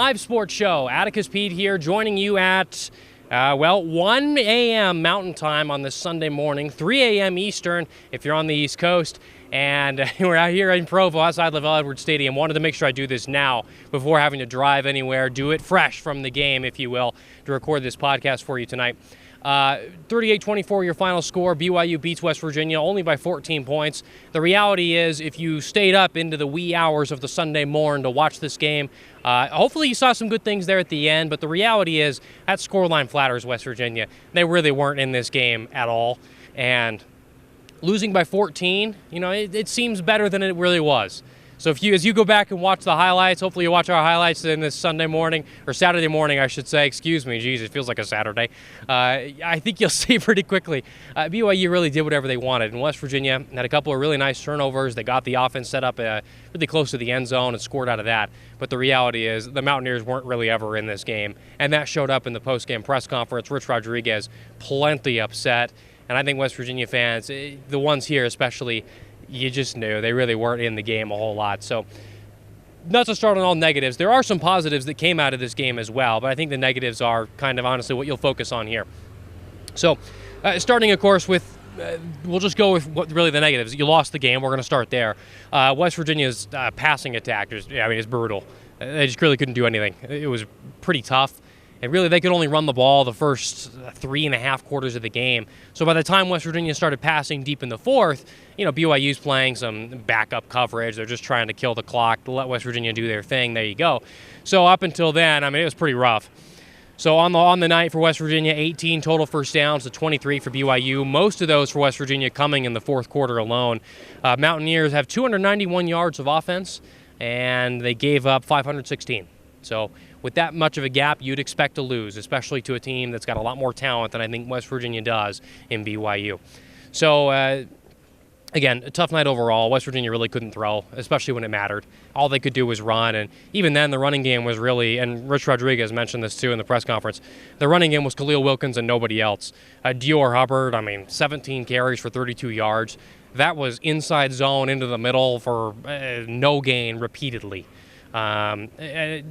live sports show. Atticus Pead here, joining you at, 1 a.m. Mountain Time on this Sunday morning, 3 a.m. Eastern if you're on the East Coast. And we're out here in Provo, outside LaVelle Edwards Stadium. Wanted to make sure I do this now before having to drive anywhere. Do it fresh from the game, if you will, to record this podcast for you tonight. 38-24 your final score. BYU beats West Virginia only by 14 points. The reality is, if you stayed up into the wee hours of the Sunday morn to watch this game, hopefully you saw some good things there at the end, but the reality is that scoreline flatters West Virginia. They really weren't in this game at all, and losing by 14, it seems better than it really was. So as you go back and watch the highlights, hopefully you watch our highlights in this Sunday morning, or Saturday morning, I should say. Excuse me, geez, it feels like a Saturday. I think you'll see pretty quickly, BYU really did whatever they wanted. And West Virginia had a couple of really nice turnovers. They got the offense set up really close to the end zone and scored out of that. But the reality is the Mountaineers weren't really ever in this game. And that showed up in the post-game press conference. Rich Rodriguez, plenty upset. And I think West Virginia fans, the ones here especially, you just knew they really weren't in the game a whole lot. So not to start on all negatives, there are some positives that came out of this game as well, but I think the negatives are kind of honestly what you'll focus on here. So starting, of course, with we'll just go with what really the negatives. You lost the game. We're going to start there. West Virginia's passing attack, it's brutal. They just really couldn't do anything. It was pretty tough. And really, they could only run the ball the first 3.5 quarters of the game. So by the time West Virginia started passing deep in the fourth, BYU's playing some backup coverage. They're just trying to kill the clock to let West Virginia do their thing. There you go. So up until then, it was pretty rough. So on the night for West Virginia, 18 total first downs to 23 for BYU. Most of those for West Virginia coming in the fourth quarter alone. Mountaineers have 291 yards of offense, and they gave up 516. So with that much of a gap, you'd expect to lose, especially to a team that's got a lot more talent than I think West Virginia does in BYU. So, again, a tough night overall. West Virginia really couldn't throw, especially when it mattered. All they could do was run, and even then the running game was really, and Rich Rodriguez mentioned this too in the press conference, the running game was Khalil Wilkins and nobody else. Dior Hubbard, 17 carries for 32 yards. That was inside zone into the middle for no gain repeatedly.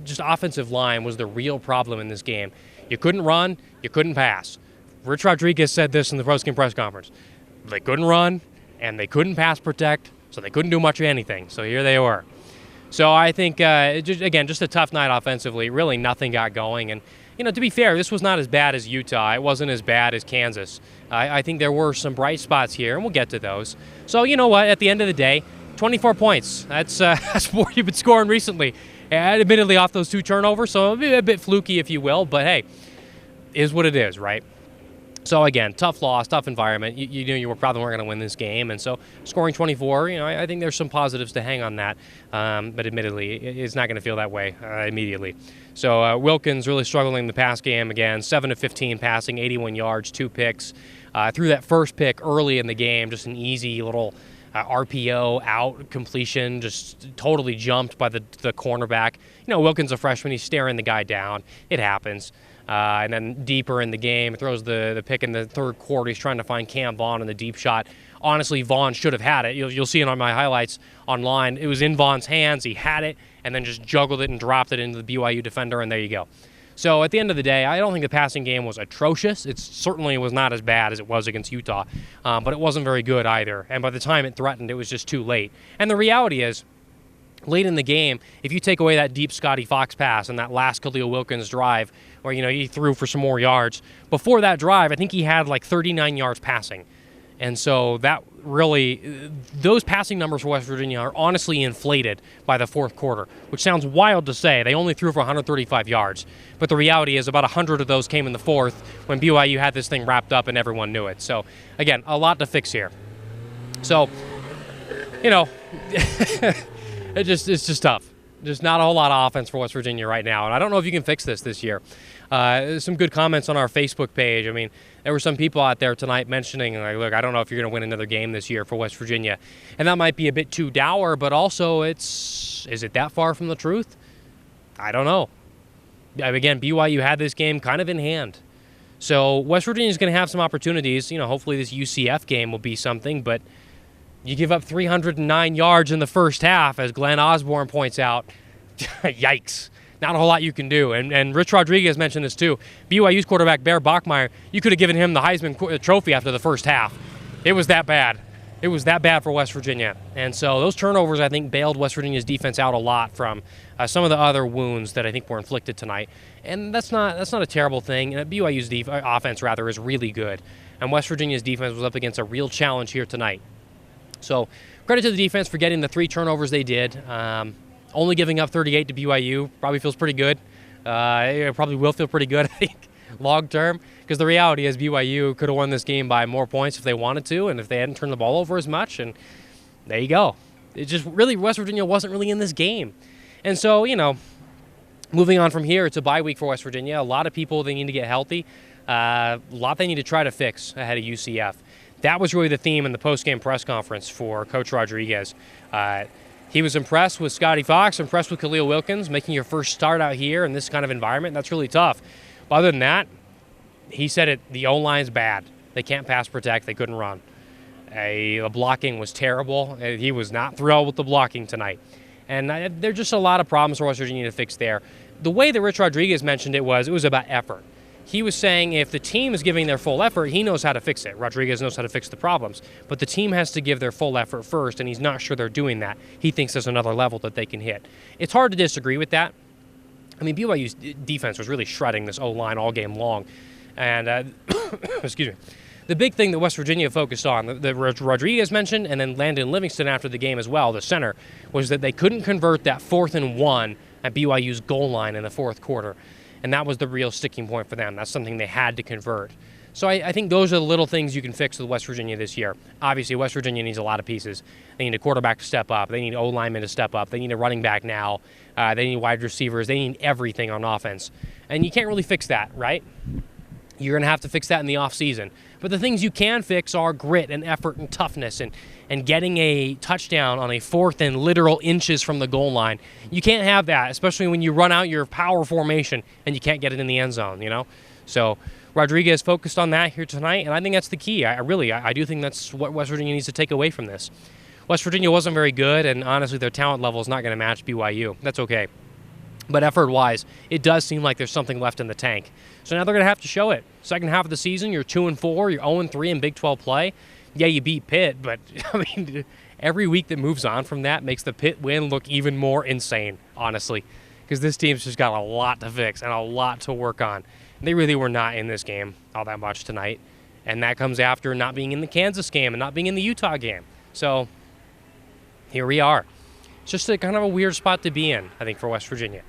Just offensive line was the real problem in this game. You couldn't run, you couldn't pass. Rich Rodriguez said this in the post-game press conference. They couldn't run, and they couldn't pass protect, so they couldn't do much of anything. So here they were. So I think, just a tough night offensively. Really nothing got going. And, to be fair, this was not as bad as Utah. It wasn't as bad as Kansas. I think there were some bright spots here, and we'll get to those. So you know what? At the end of the day, 24 points. That's more you've been scoring recently. Admittedly off those two turnovers, so a bit fluky, if you will. But, hey, is what it is, right? So, again, tough loss, tough environment. You knew you probably weren't going to win this game. And so scoring 24, I think there's some positives to hang on that. But admittedly, it's not going to feel that way immediately. So Wilkins really struggling in the pass game again, 7 of 15 passing, 81 yards, 2 picks. Threw that first pick early in the game, just an easy little RPO out completion, just totally jumped by the cornerback. Wilkins, a freshman, he's staring the guy down. It happens. And then deeper in the game, throws the pick in the third quarter. He's trying to find Cam Vaughn in the deep shot. Honestly, Vaughn should have had it. You'll see it on my highlights online. It was in Vaughn's hands. He had it and then just juggled it and dropped it into the BYU defender, and there you go. So at the end of the day, I don't think the passing game was atrocious. It certainly was not as bad as it was against Utah, but it wasn't very good either. And by the time it threatened, it was just too late. And the reality is, late in the game, if you take away that deep Scotty Fox pass and that last Khalil Wilkins drive where, he threw for some more yards, before that drive, I think he had like 39 yards passing. And so that really, those passing numbers for West Virginia are honestly inflated by the fourth quarter, which sounds wild to say. They only threw for 135 yards. But the reality is about 100 of those came in the fourth when BYU had this thing wrapped up and everyone knew it. So, again, a lot to fix here. So, it's just tough. There's not a whole lot of offense for West Virginia right now, and I don't know if you can fix this year. Some good comments on our Facebook page. There were some people out there tonight mentioning, like, look, I don't know if you're going to win another game this year for West Virginia. And that might be a bit too dour, but also is it that far from the truth? I don't know. Again, BYU had this game kind of in hand. So West Virginia's going to have some opportunities. Hopefully this UCF game will be something, but you give up 309 yards in the first half, as Glenn Osborne points out. Yikes. not a whole lot you can do. And Rich Rodriguez mentioned this too. BYU's quarterback, Bear Bachmeier, you could have given him the Heisman Trophy after the first half. It was that bad. It was that bad for West Virginia. And so those turnovers, I think, bailed West Virginia's defense out a lot from some of the other wounds that I think were inflicted tonight. And that's not a terrible thing. And BYU's offense, rather, is really good. And West Virginia's defense was up against a real challenge here tonight. So credit to the defense for getting the 3 turnovers they did. Only giving up 38 to BYU probably feels pretty good. It probably will feel pretty good, I think, long term. Because the reality is BYU could have won this game by more points if they wanted to and if they hadn't turned the ball over as much. And there you go. It just really, West Virginia wasn't really in this game. And so, moving on from here, it's a bye week for West Virginia. A lot of people, they need to get healthy. A lot they need to try to fix ahead of UCF. That was really the theme in the post-game press conference for Coach Rodriguez. He was impressed with Scotty Fox, impressed with Khalil Wilkins, making your first start out here in this kind of environment. That's really tough. But other than that, he said the O-line's bad. They can't pass protect. They couldn't run. The blocking was terrible. He was not thrilled with the blocking tonight. And there are just a lot of problems for West Virginia to fix there. The way that Rich Rodriguez mentioned it was about effort. He was saying if the team is giving their full effort, he knows how to fix it. Rodriguez knows how to fix the problems. But the team has to give their full effort first, and he's not sure they're doing that. He thinks there's another level that they can hit. It's hard to disagree with that. I mean, BYU's defense was really shredding this O-line all game long. And, excuse me, the big thing that West Virginia focused on, that Rodriguez mentioned, and then Landon Livingston after the game as well, the center, was that they couldn't convert that 4th and 1 at BYU's goal line in the fourth quarter. And that was the real sticking point for them. That's something they had to convert. So I think those are the little things you can fix with West Virginia this year. Obviously, West Virginia needs a lot of pieces. They need a quarterback to step up. They need O-linemen to step up. They need a running back now. They need wide receivers. They need everything on offense. And you can't really fix that, right? You're going to have to fix that in the offseason. But the things you can fix are grit and effort and toughness and getting a touchdown on a 4th and literal inches from the goal line. You can't have that, especially when you run out your power formation and you can't get it in the end zone, So Rodriguez focused on that here tonight, and I think that's the key. I do think that's what West Virginia needs to take away from this. West Virginia wasn't very good, and honestly, their talent level is not going to match BYU. That's okay. But effort-wise, it does seem like there's something left in the tank. So now they're going to have to show it. Second half of the season, you're 2-4, you're 0-3 in Big 12 play. Yeah, you beat Pitt, but I mean, every week that moves on from that makes the Pitt win look even more insane, honestly, because this team's just got a lot to fix and a lot to work on. They really were not in this game all that much tonight, and that comes after not being in the Kansas game and not being in the Utah game. So here we are. It's just a kind of a weird spot to be in, I think, for West Virginia.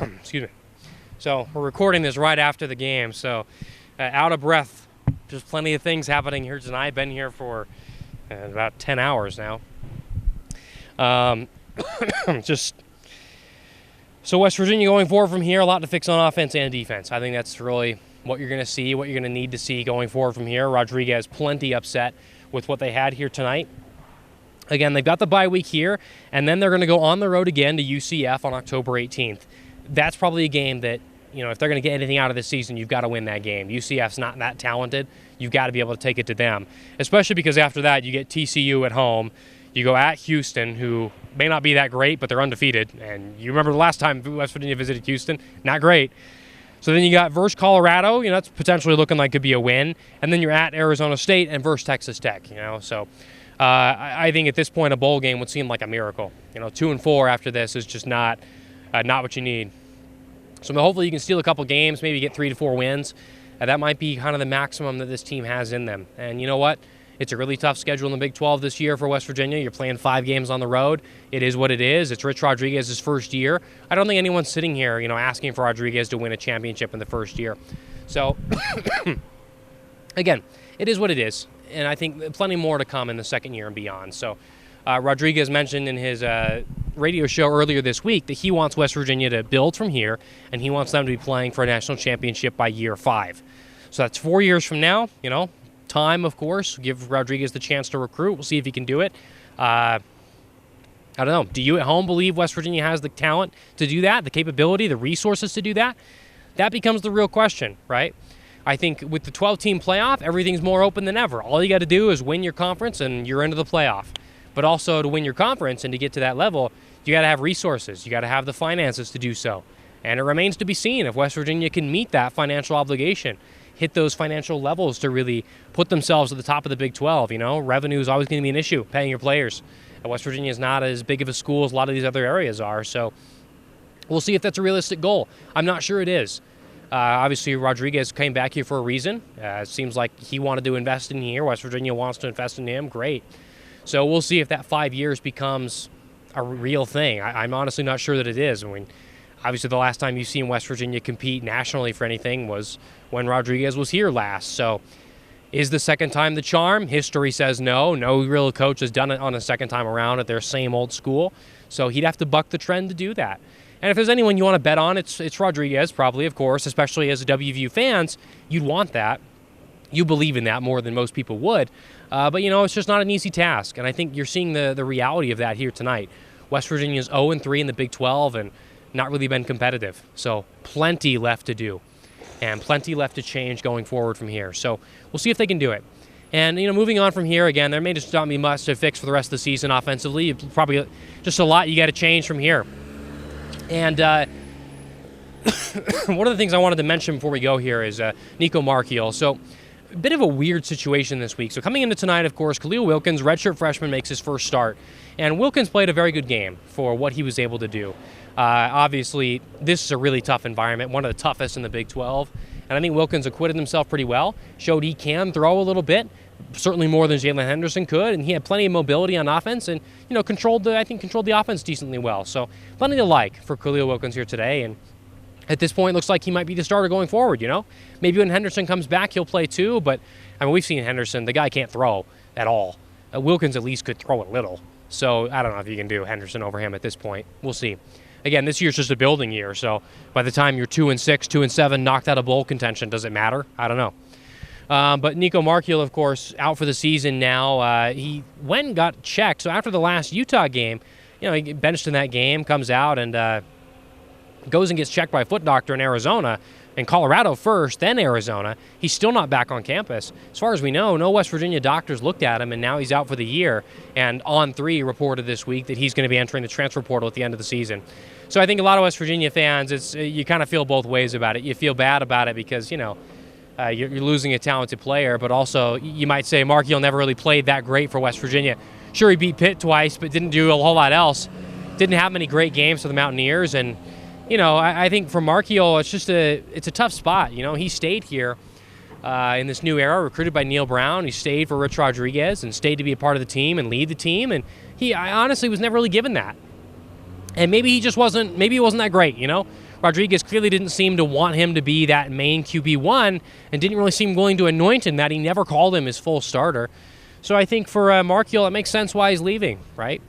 Excuse me. So we're recording this right after the game, so out of breath. There's plenty of things happening here tonight. Been here for about 10 hours now. So West Virginia going forward from here, a lot to fix on offense and defense. I think that's really what you're going to see, what you're going to need to see going forward from here. Rodriguez plenty upset with what they had here tonight. Again, they've got the bye week here, and then they're going to go on the road again to UCF on October 18th. That's probably a game that, if they're going to get anything out of this season, you've got to win that game. UCF's not that talented. You've got to be able to take it to them, especially because after that you get TCU at home. You go at Houston, who may not be that great, but they're undefeated. And you remember the last time West Virginia visited Houston? Not great. So then you got versus Colorado. That's potentially looking like could be a win. And then you're at Arizona State and versus Texas Tech. So I think at this point a bowl game would seem like a miracle. 2-4 after this is just not what you need. So hopefully you can steal a couple games, maybe get 3 to 4 wins. That might be kind of the maximum that this team has in them. And you know what? It's a really tough schedule in the Big 12 this year for West Virginia. You're playing 5 games on the road. It is what it is. It's Rich Rodriguez's first year. I don't think anyone's sitting here, asking for Rodriguez to win a championship in the first year. So, again, it is what it is. And I think plenty more to come in the second year and beyond. So, Rodriguez mentioned in his radio show earlier this week that he wants West Virginia to build from here, and he wants them to be playing for a national championship by year 5. So that's 4 years from now, Time, of course. Give Rodriguez the chance to recruit. We'll see if he can do it. I don't know. Do you at home believe West Virginia has the talent to do that, the capability, the resources to do that? That becomes the real question, right? I think with the 12-team playoff, everything's more open than ever. All you got to do is win your conference and you're into the playoff. But also to win your conference and to get to that level, you got to have resources. You got to have the finances to do so. And it remains to be seen if West Virginia can meet that financial obligation, hit those financial levels to really put themselves at the top of the Big 12. Revenue is always going to be an issue, paying your players. And West Virginia is not as big of a school as a lot of these other areas are. So we'll see if that's a realistic goal. I'm not sure it is. Obviously, Rodriguez came back here for a reason. It seems like he wanted to invest in here. West Virginia wants to invest in him. Great. So we'll see if that 5 years becomes a real thing. I'm honestly not sure that it is. Obviously, the last time you've seen West Virginia compete nationally for anything was when Rodriguez was here last. So is the second time the charm? History says no. No real coach has done it on a second time around at their same old school. So he'd have to buck the trend to do that. And if there's anyone you want to bet on, it's Rodriguez, probably, of course, especially as a WVU fans. You'd want that. You believe in that more than most people would. But, it's just not an easy task. And I think you're seeing the reality of that here tonight. West Virginia's 0-3 in the Big 12 and not really been competitive. So plenty left to do and plenty left to change going forward from here. So we'll see if they can do it. And, moving on from here, again, there may just not be much to fix for the rest of the season offensively. Probably just a lot you got to change from here. And one of the things I wanted to mention before we go here is Nico Marchiol. So a bit of a weird situation this week. So coming into tonight, of course, Khalil Wilkins, redshirt freshman, makes his first start. And Wilkins played a very good game for what he was able to do. Obviously, this is a really tough environment, one of the toughest in the Big 12. And I think Wilkins acquitted himself pretty well, showed he can throw a little bit, certainly more than Jalen Henderson could, and he had plenty of mobility on offense and, controlled the offense decently well. So plenty to like for Khalil Wilkins here today. And at this point, it looks like he might be the starter going forward, Maybe when Henderson comes back, he'll play too, but, we've seen Henderson. The guy can't throw at all. Wilkins at least could throw a little. So I don't know if you can do Henderson over him at this point. We'll see. Again, this year's just a building year, so by the time you're 2-6, 2-7, knocked out of bowl contention, does it matter? I don't know. But Nico Marchiol, of course, out for the season now. He went and got checked. So after the last Utah game, he benched in that game, comes out and goes and gets checked by a foot doctor in Arizona. In Colorado first, then Arizona. He's still not back on campus. As far as we know, no West Virginia doctors looked at him, and now he's out for the year. And On3 reported this week that he's going to be entering the transfer portal at the end of the season. So I think a lot of West Virginia fans, you kind of feel both ways about it. You feel bad about it because, you're losing a talented player, but also you might say Marchiol never really played that great for West Virginia. Sure, he beat Pitt twice, but didn't do a whole lot else. Didn't have many great games for the Mountaineers, and I think for Marchiol, it's a tough spot. He stayed here in this new era, recruited by Neil Brown. He stayed for Rich Rodriguez and stayed to be a part of the team and lead the team, and I honestly was never really given that. And maybe he wasn't that great, Rodriguez clearly didn't seem to want him to be that main QB1 and didn't really seem willing to anoint him that. He never called him his full starter. So I think for Marchiol, it makes sense why he's leaving, right?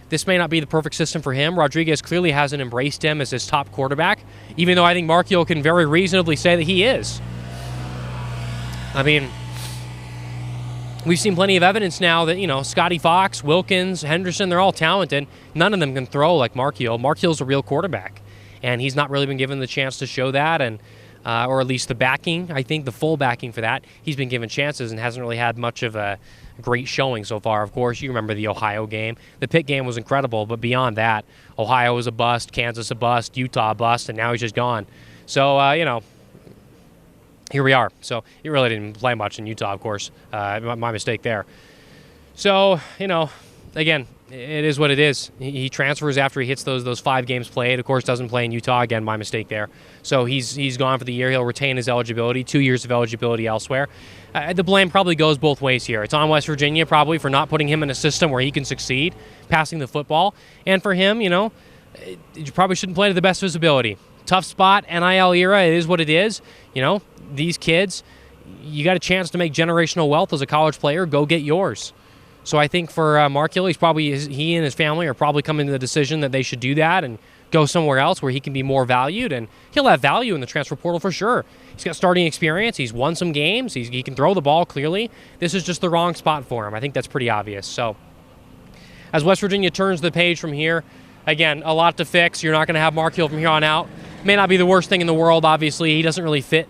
This may not be the perfect system for him. Rodriguez clearly hasn't embraced him as his top quarterback, even though I think Marchiol can very reasonably say that he is. We've seen plenty of evidence now that, Scotty Fox, Wilkins, Henderson, they're all talented. None of them can throw like Marchiol. Marchiol's a real quarterback, and he's not really been given the chance to show that, and or at least the backing, I think, the full backing for that. He's been given chances and hasn't really had much of a great showing so far. Of course, you remember the Ohio game. The Pitt game was incredible, but beyond that, Ohio was a bust, Kansas a bust, Utah a bust, and now he's just gone. So, here we are. So he really didn't play much in Utah, of course. My mistake there. So, again, it is what it is. He transfers after he hits those 5 games played. Of course, doesn't play in Utah. Again, my mistake there. So he's gone for the year. He'll retain his eligibility, 2 years of eligibility elsewhere. The blame probably goes both ways here. It's on West Virginia probably for not putting him in a system where he can succeed, passing the football. And for him, you probably shouldn't play to the best of his ability. Tough spot, NIL era, it is what it is. These kids, you got a chance to make generational wealth as a college player, go get yours. So I think for Marchiol, he and his family are probably coming to the decision that they should do that and go somewhere else where he can be more valued, and he'll have value in the transfer portal for sure. He's got starting experience. He's won some games. He can throw the ball clearly. This is just the wrong spot for him. I think that's pretty obvious. So as West Virginia turns the page from here, again, a lot to fix. You're not going to have Marchiol from here on out. May not be the worst thing in the world, obviously. He doesn't really fit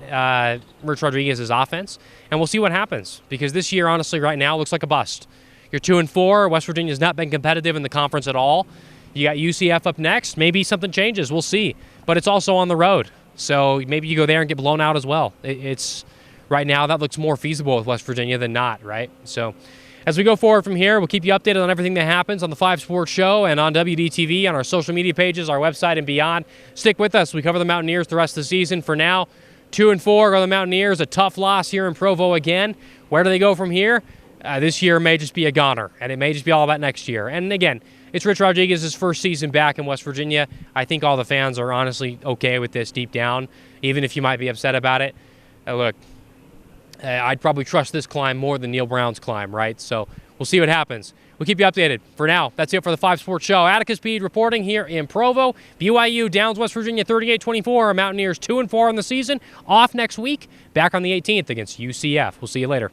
Rich Rodriguez's offense, and we'll see what happens, because this year, honestly, right now, looks like a bust. You're 2-4. West Virginia's not been competitive in the conference at all. You got UCF up next. Maybe something changes. We'll see. But it's also on the road. So maybe you go there and get blown out as well. It's right now that looks more feasible with West Virginia than not, right? So as we go forward from here, we'll keep you updated on everything that happens on the 5 Sports Show and on WDTV, on our social media pages, our website, and beyond. Stick with us. We cover the Mountaineers the rest of the season. For now, 2-4 are the Mountaineers. A tough loss here in Provo again. Where do they go from here? This year may just be a goner, and it may just be all about next year. And again, it's Rich Rodriguez's first season back in West Virginia. I think all the fans are honestly okay with this deep down, even if you might be upset about it. Look, I'd probably trust this climb more than Neil Brown's climb, right? So we'll see what happens. We'll keep you updated. For now, that's it for the 5 Sports Show. Atticus Pead reporting here in Provo. BYU downs West Virginia 38-24. Mountaineers 2-4 on the season. Off next week. Back on the 18th against UCF. We'll see you later.